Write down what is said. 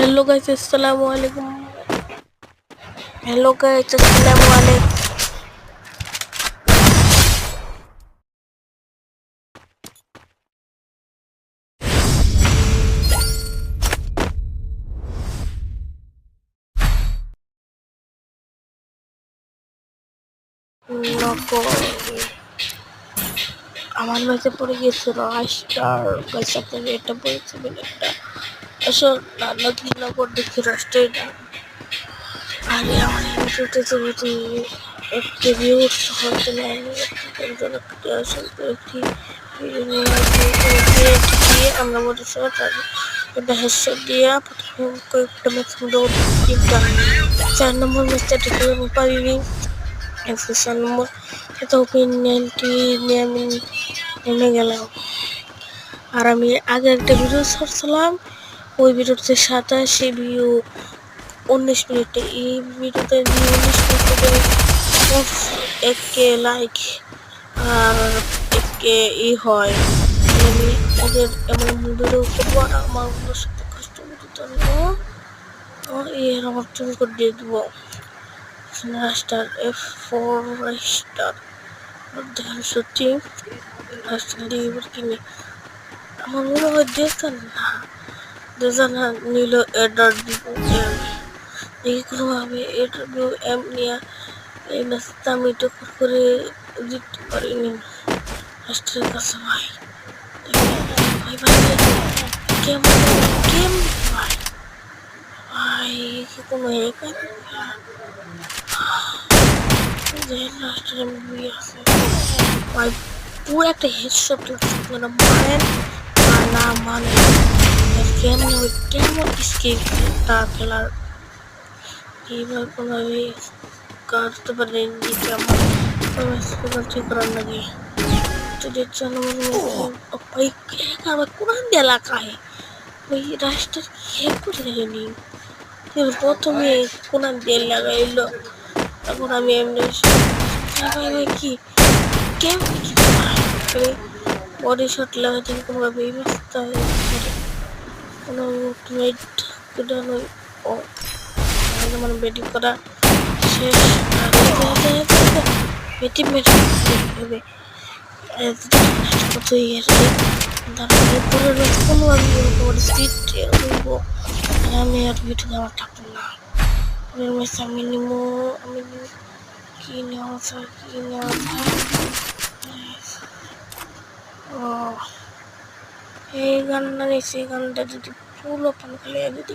Hello guys अस्सलाम वालेकुम। Hello guys अस्सलाम वालेकुम। नको আমার মেসে পড়ে গিয়েছিল রাস্টার গাইস, আপনারা এটা বলেছিলেন একটা আসল নানা কি নগর দেখি রাস্টারটা। আরে আমার ভিডিওতে যদি একটি ভিউজ হতে না একজন আসলে একটি ভিডিও নিয়ে গিয়ে আমরা বলি এটা হেডশট দিয়ে প্রথমে কয়েকটা ম্যাচ দৌড় তিনটা 4 নম্বর ম্যাচটা টিকে আমি পারিনি। 4 নম্বর এটা ওপেনটি নিয়ে আমি নেমে গেলাম। আর আমি আগে একটা ভিডিও ছাড়ছিলাম, ওই ভিডিওতে 87 ভিউ 19 মিনিটে। এই ভিডিওতে 19 মিনিটে 1K লাইক আর 1K হয়। আমি ওদের এমন ভিডিও করবো আর আমার ওদের সাথে কষ্ট করতে নেবো এর আমার চুরি করে দিয়ে দেবো। রাস্টার F4 রাস্টার দেখেন সত্যি রাস্টার দিয়ে এবার কিনে আমার মনে হয় দেখেন না নিল এডার দিব এইগুলো আমি এটা এম নিয়ে এই ম্যাচটা আমি টক্কর করে জিততে পারিনি রাস্টারের কাছে। ভাই ভাই ভাই গেম গেম ভাই ভাই কি কোনো হ্যাকার রাস্টারের মুভি আছে ভাই, পুরো একটা হেডশট মানে মারেন আর না মানে কেমন ওই কেমন স্কিলটা খেলার এইভাবে কোনোভাবে কাটতে পারেনি আমার ঠিক করার লাগে। তো দেখছেন ভাই আমার কোরআন দিয়ে এলাকায় ওই রাস্তার হ্যাক করে দেখেনি প্রথমে কোরআন দিয়ে লাগাইলো, তারপর আমি এমনি ভাই কি কেমন কি বডি শট লাগাতে কোনোভাবে এই ব্যস্ত কোনো ও মানে বেটিং করা শেষ। বেটিং হবে আমি আর ভিডিও দেওয়ার থাকবো না। আমি নিমো আমি কি নেওয়া যায় কি নেওয়া যায় এই গানটা নিয়েছি। এই গানটা যদি পুরো পান খালি যদি